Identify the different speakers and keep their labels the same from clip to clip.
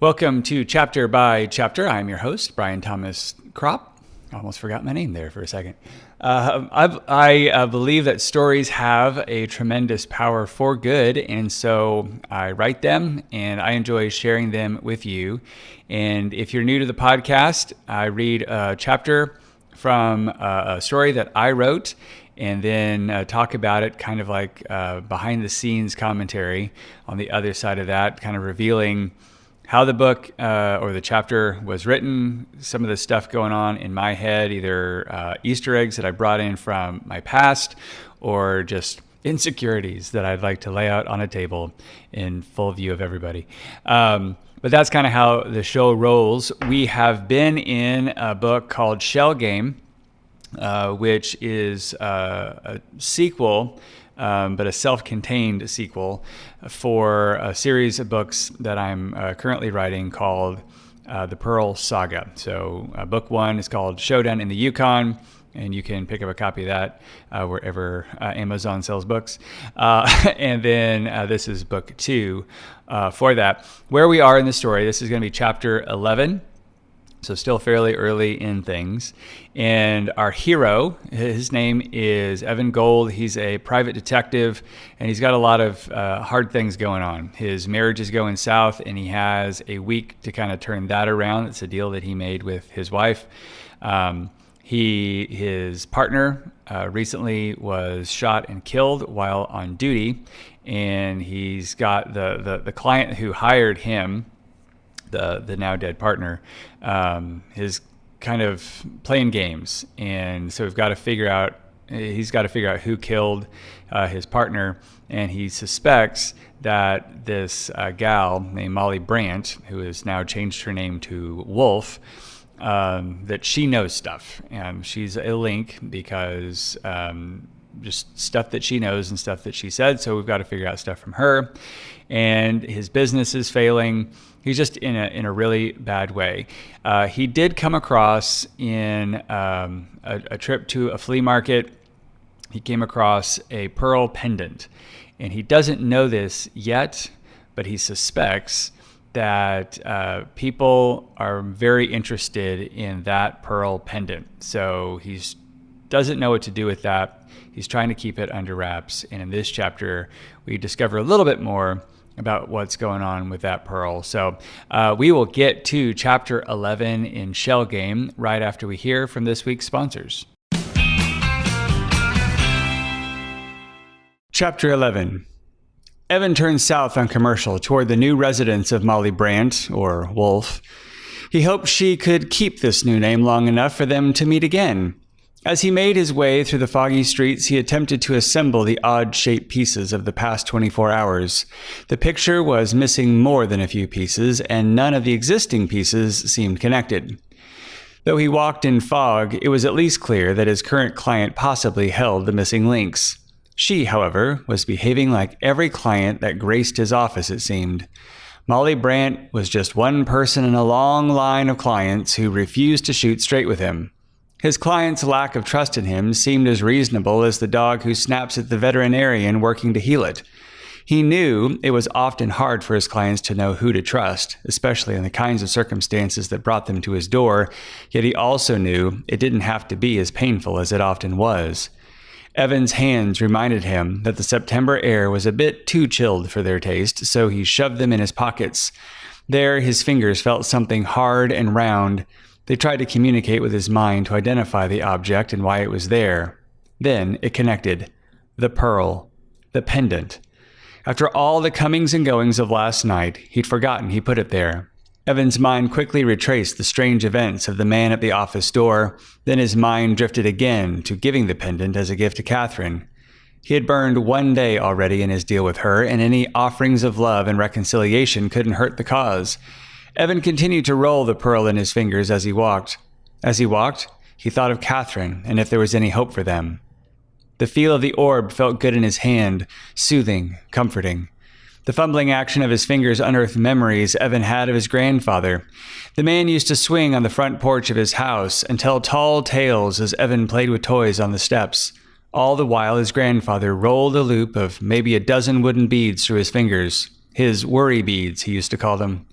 Speaker 1: Welcome to Chapter by Chapter. I'm your host, Brian Thomas Kropp. I almost forgot my name there for a second. I believe that stories have a tremendous power for good, and so I write them, and I enjoy sharing them with you. And if you're new to the podcast, I read a chapter from a story that I wrote, and then talk about it kind of like behind-the-scenes commentary on the other side of that, kind of revealing how the book or the chapter was written, some of the stuff going on in my head, either Easter eggs that I brought in from my past or just insecurities that I'd like to lay out on a table in full view of everybody. But that's kind of how the show rolls. We have been in a book called Shell Game, which is a sequel, but a self-contained sequel for a series of books that I'm currently writing called The Pearl Saga. So book one is called Showdown in the Yukon, and you can pick up a copy of that wherever Amazon sells books. And then this is book two for that. Where we are in the story, this is going to be chapter 11. So still fairly early in things. And our hero, his name is Evan Gold. He's a private detective, and he's got a lot of hard things going on. His marriage is going south, and he has a week to kind of turn that around. It's a deal that he made with his wife. His partner recently was shot and killed while on duty, and he's got the client who hired him, the now dead partner, is kind of playing games, and so he's got to figure out who killed his partner, and he suspects that this gal named Molly Brandt, who has now changed her name to Wolf, that she knows stuff, and she's a link because just stuff that she knows and stuff that she said. So we've got to figure out stuff from her, and his business is failing. He's just in a really bad way. He did come across in a trip to a flea market. He came across a pearl pendant, and he doesn't know this yet, but he suspects that people are very interested in that pearl pendant. So he doesn't know what to do with that. He's trying to keep it under wraps. And in this chapter, we discover a little bit more about what's going on with that pearl. So we will get to chapter 11 in Shell Game right after we hear from this week's sponsors. Chapter 11. Evan turns south on Commercial toward the new residence of Molly Brandt, or Wolf. He hoped she could keep this new name long enough for them to meet again. As he made his way through the foggy streets, he attempted to assemble the odd-shaped pieces of the past 24 hours. The picture was missing more than a few pieces, and none of the existing pieces seemed connected. Though he walked in fog, it was at least clear that his current client possibly held the missing links. She, however, was behaving like every client that graced his office, it seemed. Molly Brandt was just one person in a long line of clients who refused to shoot straight with him. His client's lack of trust in him seemed as reasonable as the dog who snaps at the veterinarian working to heal it. He knew it was often hard for his clients to know who to trust, especially in the kinds of circumstances that brought them to his door, yet he also knew it didn't have to be as painful as it often was. Evan's hands reminded him that the September air was a bit too chilled for their taste, so he shoved them in his pockets. There, his fingers felt something hard and round. They tried to communicate with his mind to identify the object and why it was there. Then it connected. The pearl. The pendant. After all the comings and goings of last night, he'd forgotten he put it there. Evan's mind quickly retraced the strange events of the man at the office door. Then his mind drifted again to giving the pendant as a gift to Catherine. He had burned one day already in his deal with her, and any offerings of love and reconciliation couldn't hurt the cause. Evan continued to roll the pearl in his fingers as he walked. As he walked, he thought of Catherine and if there was any hope for them. The feel of the orb felt good in his hand, soothing, comforting. The fumbling action of his fingers unearthed memories Evan had of his grandfather. The man used to swing on the front porch of his house and tell tall tales as Evan played with toys on the steps. All the while his grandfather rolled a loop of maybe a dozen wooden beads through his fingers. His worry beads, he used to call them.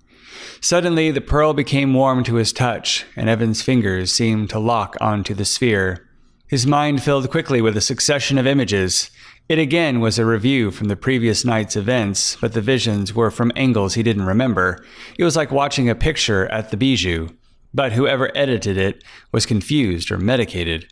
Speaker 1: Suddenly, the pearl became warm to his touch, and Evan's fingers seemed to lock onto the sphere. His mind filled quickly with a succession of images. It again was a review from the previous night's events, but the visions were from angles he didn't remember. It was like watching a picture at the bijou, but whoever edited it was confused or medicated.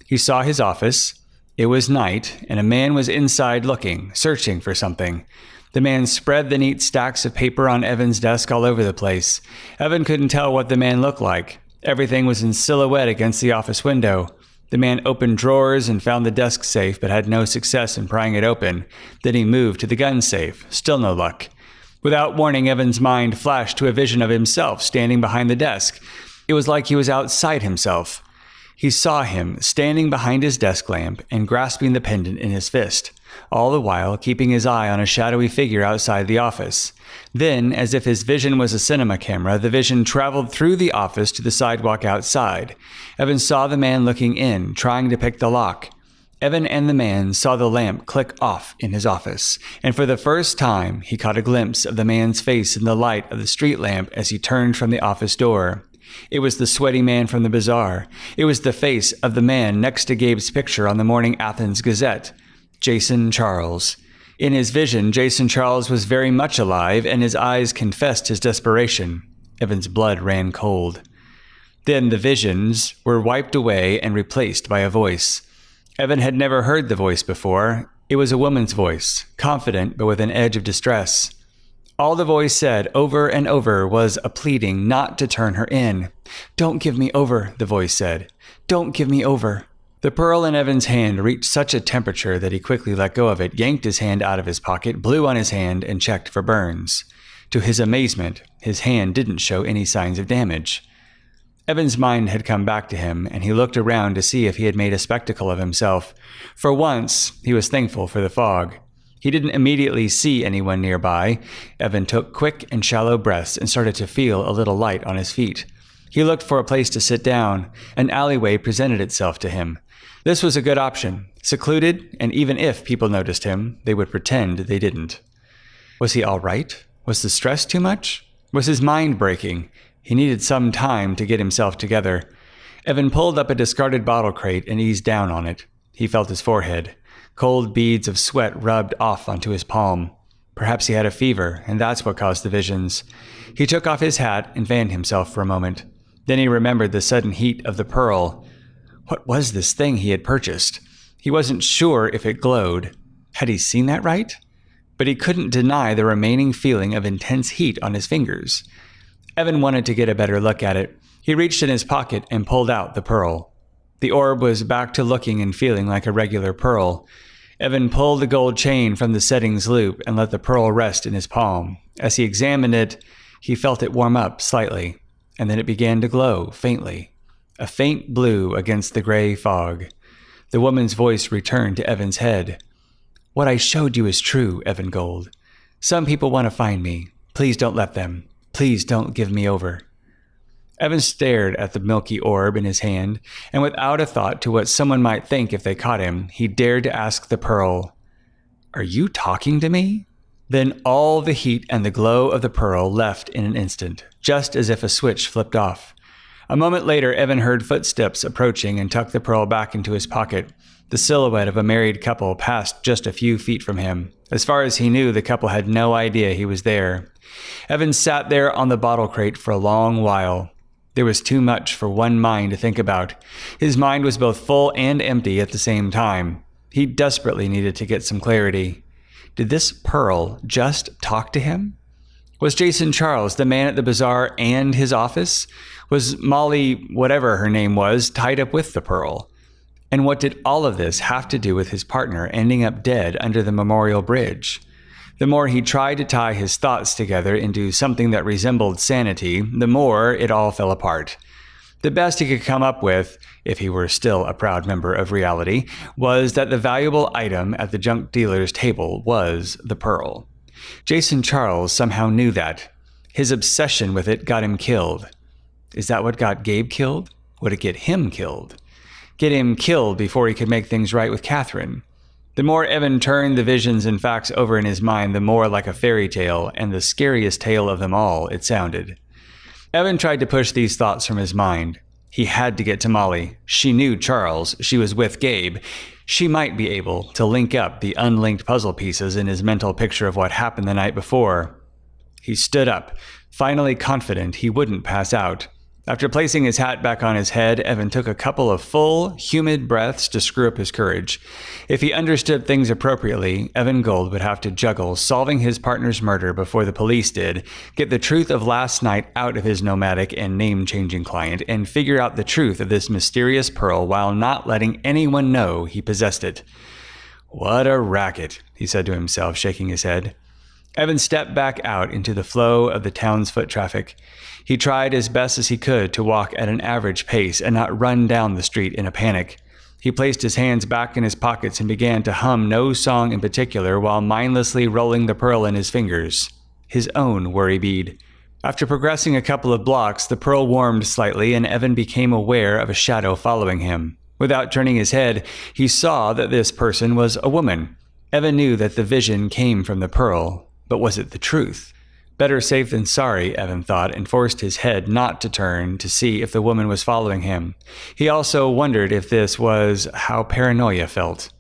Speaker 1: He saw his office. It was night, and a man was inside looking, searching for something. The man spread the neat stacks of paper on Evan's desk all over the place. Evan couldn't tell what the man looked like. Everything was in silhouette against the office window. The man opened drawers and found the desk safe, but had no success in prying it open. Then he moved to the gun safe. Still no luck. Without warning, Evan's mind flashed to a vision of himself standing behind the desk. It was like he was outside himself. He saw him standing behind his desk lamp and grasping the pendant in his fist, all the while keeping his eye on a shadowy figure outside the office. Then, as if his vision was a cinema camera, the vision traveled through the office to the sidewalk outside. Evan saw the man looking in, trying to pick the lock. Evan and the man saw the lamp click off in his office, and for the first time, he caught a glimpse of the man's face in the light of the street lamp as he turned from the office door. It was the sweaty man from the bazaar. It was the face of the man next to Gabe's picture on the Morning Athens Gazette, Jason Charles. In his vision, Jason Charles was very much alive, and his eyes confessed his desperation. Evan's blood ran cold. Then the visions were wiped away and replaced by a voice. Evan had never heard the voice before. It was a woman's voice, confident but with an edge of distress. All the voice said over and over was a pleading not to turn her in. "Don't give me over," the voice said. "Don't give me over." The pearl in Evan's hand reached such a temperature that he quickly let go of it, yanked his hand out of his pocket, blew on his hand, and checked for burns. To his amazement, his hand didn't show any signs of damage. Evan's mind had come back to him, and he looked around to see if he had made a spectacle of himself. For once, he was thankful for the fog. He didn't immediately see anyone nearby. Evan took quick and shallow breaths and started to feel a little light on his feet. He looked for a place to sit down. An alleyway presented itself to him. This was a good option. Secluded, and even if people noticed him, they would pretend they didn't. Was he all right? Was the stress too much? Was his mind breaking? He needed some time to get himself together. Evan pulled up a discarded bottle crate and eased down on it. He felt his forehead. Cold beads of sweat rubbed off onto his palm. Perhaps he had a fever, and that's what caused the visions. He took off his hat and fanned himself for a moment. Then he remembered the sudden heat of the pearl. What was this thing he had purchased? He wasn't sure if it glowed. Had he seen that right? But he couldn't deny the remaining feeling of intense heat on his fingers. Evan wanted to get a better look at it. He reached in his pocket and pulled out the pearl. The orb was back to looking and feeling like a regular pearl. Evan pulled the gold chain from the settings loop and let the pearl rest in his palm. As he examined it, he felt it warm up slightly, and then it began to glow faintly. A faint blue against the gray fog. The woman's voice returned to Evan's head. "What I showed you is true, Evan Gold. Some people want to find me. Please don't let them. Please don't give me over." Evan stared at the milky orb in his hand, and without a thought to what someone might think if they caught him, he dared to ask the pearl, "Are you talking to me?" Then all the heat and the glow of the pearl left in an instant, just as if a switch flipped off. A moment later, Evan heard footsteps approaching and tucked the pearl back into his pocket. The silhouette of a married couple passed just a few feet from him. As far as he knew, the couple had no idea he was there. Evan sat there on the bottle crate for a long while. There was too much for one mind to think about. His mind was both full and empty at the same time. He desperately needed to get some clarity. Did this pearl just talk to him? Was Jason Charles, the man at the bazaar, and his office? Was Molly, whatever her name was, tied up with the pearl? And what did all of this have to do with his partner ending up dead under the Memorial Bridge? The more he tried to tie his thoughts together into something that resembled sanity, the more it all fell apart. The best he could come up with, if he were still a proud member of reality, was that the valuable item at the junk dealer's table was the pearl. Jason Charles somehow knew that. His obsession with it got him killed. Is that what got Gabe killed? Would it get him killed? Get him killed before he could make things right with Catherine? The more Evan turned the visions and facts over in his mind, the more like a fairy tale, and the scariest tale of them all it sounded. Evan tried to push these thoughts from his mind. He had to get to Molly. She knew Charles. She was with Gabe. She might be able to link up the unlinked puzzle pieces in his mental picture of what happened the night before. He stood up, finally confident he wouldn't pass out. After placing his hat back on his head, Evan took a couple of full, humid breaths to screw up his courage. If he understood things appropriately, Evan Gold would have to juggle solving his partner's murder before the police did, get the truth of last night out of his nomadic and name-changing client, and figure out the truth of this mysterious pearl while not letting anyone know he possessed it. What a racket, he said to himself, shaking his head. Evan stepped back out into the flow of the town's foot traffic. He tried as best as he could to walk at an average pace and not run down the street in a panic. He placed his hands back in his pockets and began to hum no song in particular while mindlessly rolling the pearl in his fingers, his own worry bead. After progressing a couple of blocks, the pearl warmed slightly and Evan became aware of a shadow following him. Without turning his head, he saw that this person was a woman. Evan knew that the vision came from the pearl, but was it the truth? Better safe than sorry, Evan thought, and forced his head not to turn to see if the woman was following him. He also wondered if this was how paranoia felt.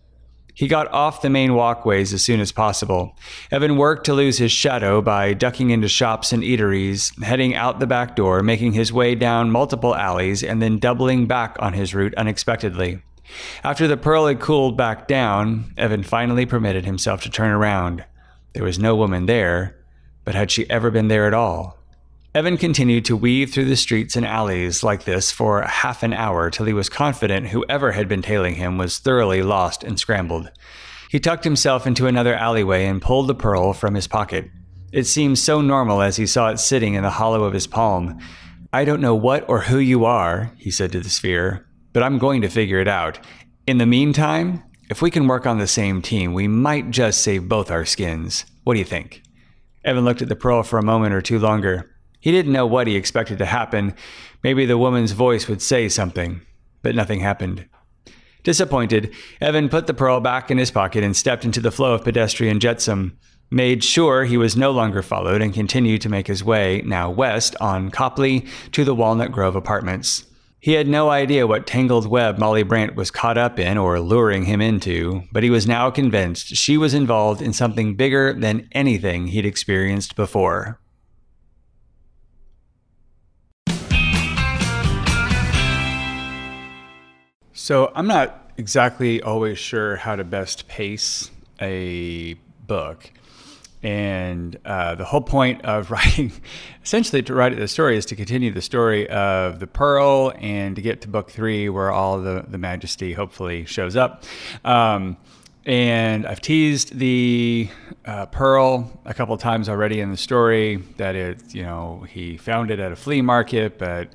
Speaker 1: He got off the main walkways as soon as possible. Evan worked to lose his shadow by ducking into shops and eateries, heading out the back door, making his way down multiple alleys, and then doubling back on his route unexpectedly. After the pearl had cooled back down, Evan finally permitted himself to turn around. There was no woman there, but had she ever been there at all? Evan continued to weave through the streets and alleys like this for half an hour till he was confident whoever had been tailing him was thoroughly lost and scrambled. He tucked himself into another alleyway and pulled the pearl from his pocket. It seemed so normal as he saw it sitting in the hollow of his palm. "I don't know what or who you are," he said to the sphere, "but I'm going to figure it out. In the meantime, if we can work on the same team, we might just save both our skins. What do you think?" Evan looked at the pearl for a moment or two longer. He didn't know what he expected to happen. Maybe the woman's voice would say something, but nothing happened. Disappointed, Evan put the pearl back in his pocket and stepped into the flow of pedestrian jetsam, made sure he was no longer followed, and continued to make his way, now west, on Copley to the Walnut Grove apartments. He had no idea what tangled web Molly Brant was caught up in or luring him into, but he was now convinced she was involved in something bigger than anything he'd experienced before. So I'm not exactly always sure how to best pace a book. And the whole point of writing, essentially to write the story, is to continue the story of the Pearl and to get to book 3 where all the majesty hopefully shows up. And I've teased the Pearl a couple times already in the story, that he found it at a flea market, but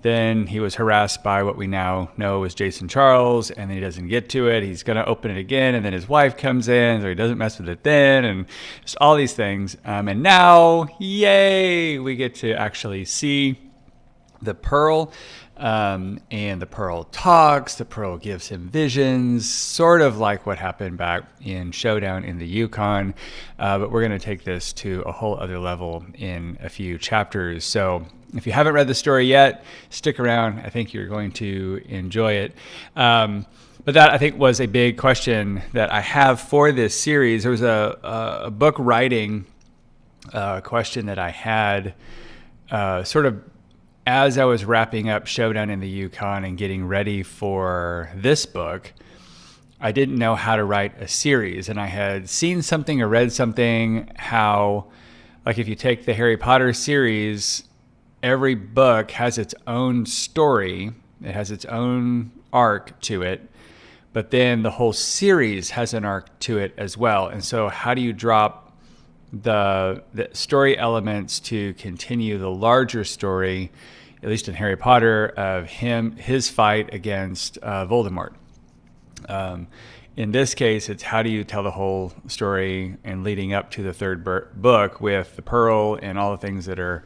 Speaker 1: then he was harassed by what we now know is Jason Charles, and then he doesn't get to it. He's going to open it again, and then his wife comes in, so he doesn't mess with it then, and just all these things. And now, yay, we get to actually see the Pearl, and the Pearl talks. The Pearl gives him visions, sort of like what happened back in Showdown in the Yukon, but we're going to take this to a whole other level in a few chapters. So if you haven't read the story yet, stick around. I think you're going to enjoy it. But that, I think, was a big question that I have for this series. There was a book writing question that I had sort of as I was wrapping up Showdown in the Yukon and getting ready for this book. I didn't know how to write a series, and I had seen something or read something how, like, if you take the Harry Potter series, every book has its own story. It has its own arc to it, but then the whole series has an arc to it as well. And so how do you drop the story elements to continue the larger story, at least in Harry Potter, of his fight against Voldemort? In this case, it's how do you tell the whole story and leading up to the third book with the Pearl and all the things that are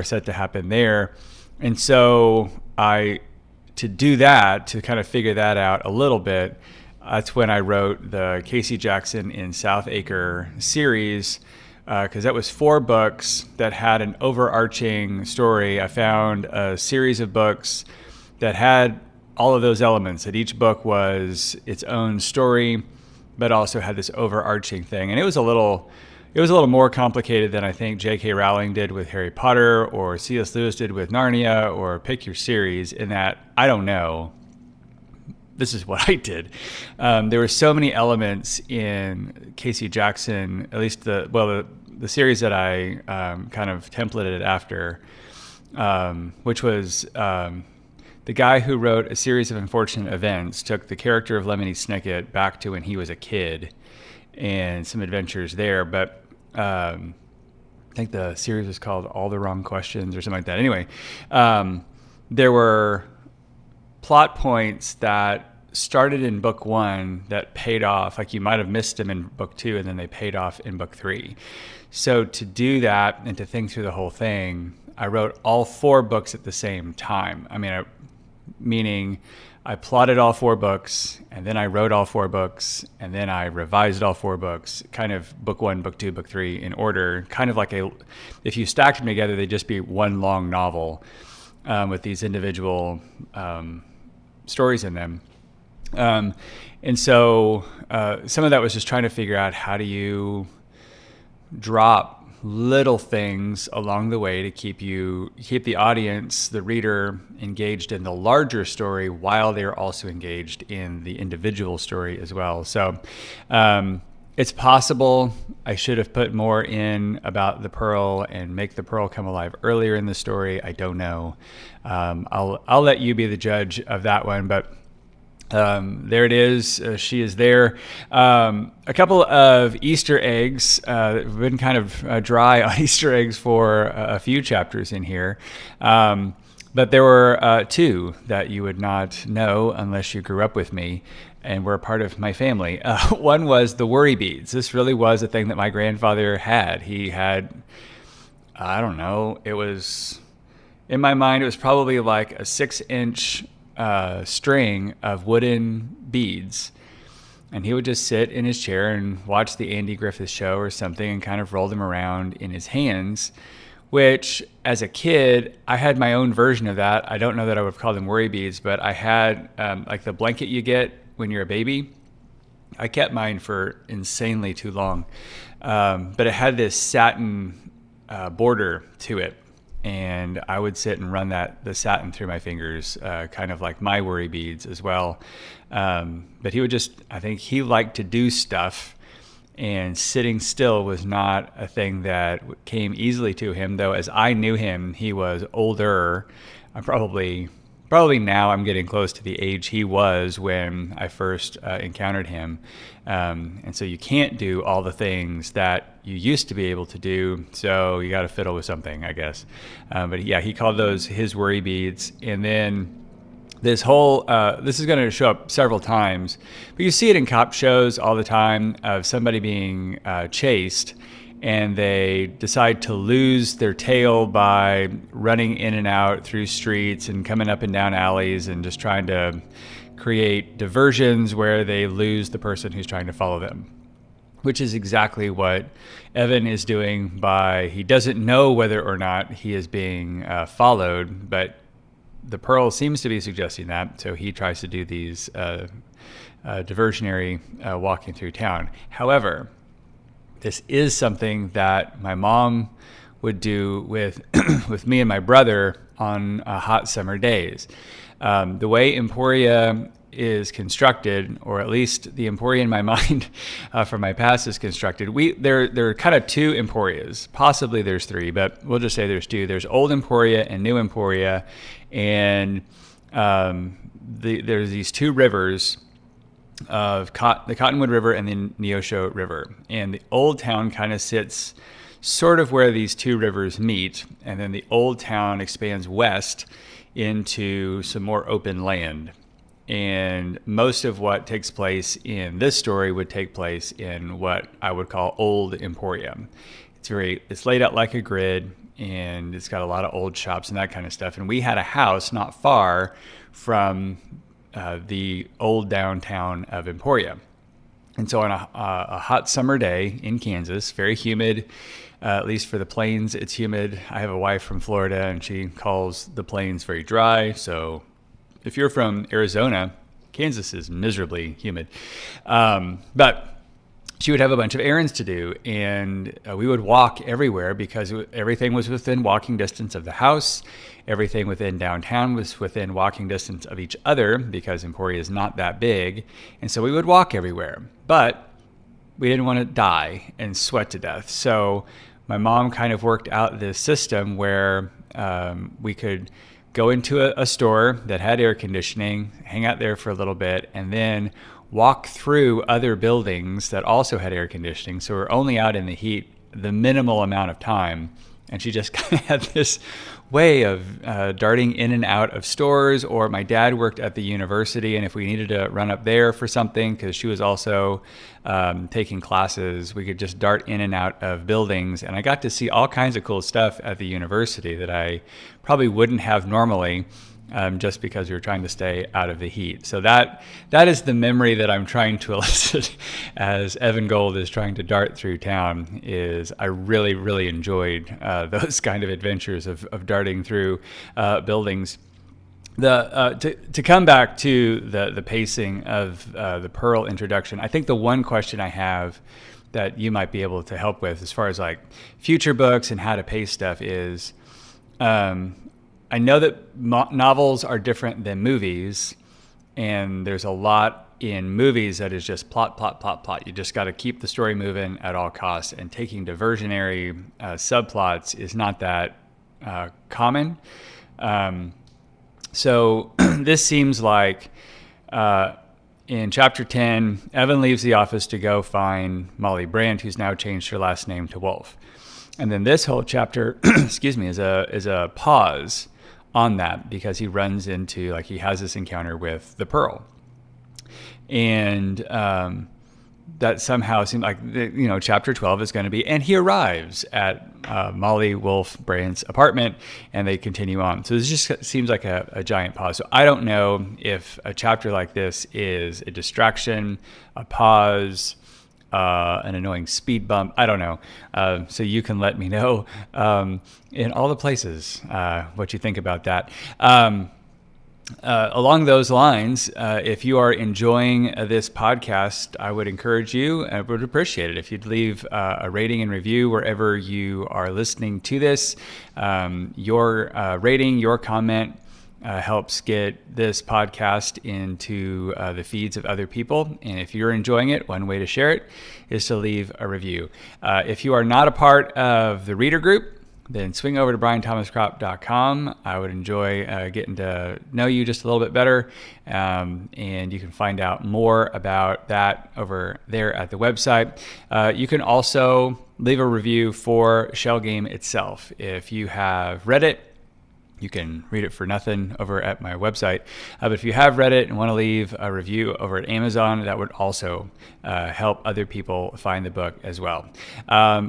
Speaker 1: set to happen there. And so to do that, to kind of figure that out a little bit, That's when I wrote the Casey Jackson in South Acre series, because that was 4 books that had an overarching story. I found a series of books that had all of those elements, that each book was its own story, but also had this overarching thing. And it was a little more complicated than I think J.K. Rowling did with Harry Potter, or C.S. Lewis did with Narnia, or pick your series, in that, I don't know. This is what I did. There were so many elements in Casey Jackson, at least the series that I kind of templated after, which was the guy who wrote A Series of Unfortunate Events took the character of Lemony Snicket back to when he was a kid and some adventures there. But I think the series was called All the Wrong Questions or something like that. Anyway, there were plot points that started in book 1 that paid off. Like, you might have missed them in book 2 and then they paid off in book 3. So to do that and to think through the whole thing, I wrote all 4 books at the same time. Meaning I plotted all 4 books, and then I wrote all 4 books, and then I revised all 4 books, kind of book 1, book 2, book 3 in order, kind of like if you stacked them together, they'd just be one long novel with these individual stories in them. And so some of that was just trying to figure out, how do you drop little things along the way to keep the audience, the reader, engaged in the larger story while they're also engaged in the individual story as well. So it's possible I should have put more in about the pearl and make the pearl come alive earlier in the story. I don't know. I'll let you be the judge of that one, but there it is. She is there. A couple of Easter eggs. We've been kind of dry on Easter eggs for a few chapters in here. But there were 2 that you would not know unless you grew up with me and were a part of my family. One was the worry beads. This really was a thing that my grandfather had. He had, I don't know, it was, in my mind, it was probably like a 6-inch string of wooden beads, and he would just sit in his chair and watch the Andy Griffith Show or something and kind of roll them around in his hands, which as a kid I had my own version of that. I don't know that I would call them worry beads, but I had like the blanket you get when you're a baby. I kept mine for insanely too long, but it had this satin border to it. And I would sit and run the satin through my fingers, kind of like my worry beads as well. But he would I think he liked to do stuff, and sitting still was not a thing that came easily to him, though as I knew him, he was older. I'm probably now I'm getting close to the age he was when I first encountered him. And so you can't do all the things that you used to be able to do, so you got to fiddle with something, I guess. But yeah, he called those his worry beads. And then this whole, this is going to show up several times, but you see it in cop shows all the time, of somebody being chased, and they decide to lose their tail by running in and out through streets and coming up and down alleys and just trying to create diversions where they lose the person who's trying to follow them, which is exactly what Evan is doing. He doesn't know whether or not he is being followed, but the pearl seems to be suggesting that, so he tries to do these diversionary walking through town. However, this is something that my mom would do with with me and my brother on hot summer days. The way Emporia is constructed, or at least the Emporia in my mind from my past is constructed, there are kind of 2 Emporias. Possibly there's 3, but we'll just say there's 2. There's Old Emporia and New Emporia, and there's these 2 rivers of the Cottonwood River and the Neosho River. And the old town kind of sits sort of where these 2 rivers meet, and then the old town expands west into some more open land. And most of what takes place in this story would take place in what I would call Old Emporium. It's laid out like a grid, and it's got a lot of old shops and that kind of stuff. And we had a house not far from the old downtown of Emporia. And so on a hot summer day in Kansas, very humid, at least for the plains, it's humid. I have a wife from Florida, and she calls the plains very dry. So if you're from Arizona, Kansas is miserably humid. But she would have a bunch of errands to do, and we would walk everywhere because everything was within walking distance of the house. Everything within downtown was within walking distance of each other because Emporia is not that big. And so we would walk everywhere, but we didn't want to die and sweat to death. So my mom kind of worked out this system where we could go into a store that had air conditioning, hang out there for a little bit, and then walk through other buildings that also had air conditioning. So we're only out in the heat the minimal amount of time. And she just kind of had this way of darting in and out of stores. Or my dad worked at the university, and if we needed to run up there for something, because she was also taking classes, we could just dart in and out of buildings. And I got to see all kinds of cool stuff at the university that I probably wouldn't have normally. Just because we were trying to stay out of the heat. So that is the memory that I'm trying to elicit as Evan Gold is trying to dart through town. Is I really, really enjoyed those kind of adventures of darting through buildings. To come back to the pacing of the Pearl introduction, I think the one question I have that you might be able to help with as far as like future books and how to pace stuff is, I know that novels are different than movies, and there's a lot in movies that is just plot, plot, plot, plot. You just got to keep the story moving at all costs, and taking diversionary subplots is not that common. So this seems like in chapter 10, Evan leaves the office to go find Molly Brandt, who's now changed her last name to Wolf. And then this whole chapter, excuse me, is a pause on that because he runs into, like, he has this encounter with the Pearl. And that somehow seemed like, chapter 12 is going to be, and he arrives at Molly Wolf Brandt's apartment, and they continue on. So this just seems like a giant pause. So I don't know if a chapter like this is a distraction, a pause, an annoying speed bump. I don't know. So you can let me know in all the places what you think about that. Along those lines, if you are enjoying this podcast, I would encourage you, I would appreciate it if you'd leave a rating and review wherever you are listening to this. Your rating, your comment helps get this podcast into the feeds of other people. And if you're enjoying it, one way to share it is to leave a review. If you are not a part of the reader group, then swing over to brianthomascrop.com. I would enjoy getting to know you just a little bit better. And you can find out more about that over there at the website. You can also leave a review for Shell Game itself. If you have read it, you can read it for nothing over at my website. But if you have read it and want to leave a review over at Amazon, that would also help other people find the book as well.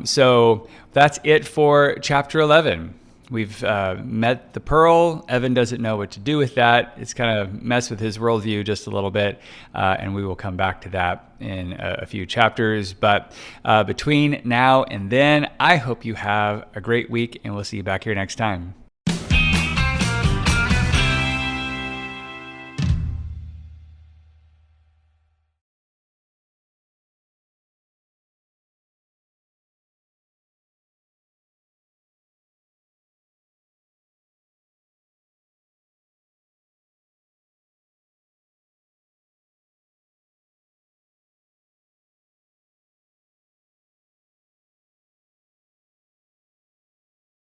Speaker 1: So that's it for chapter 11. We've met the Pearl. Evan doesn't know what to do with that. It's kind of messed with his worldview just a little bit, and we will come back to that in a few chapters. But between now and then, I hope you have a great week, and we'll see you back here next time.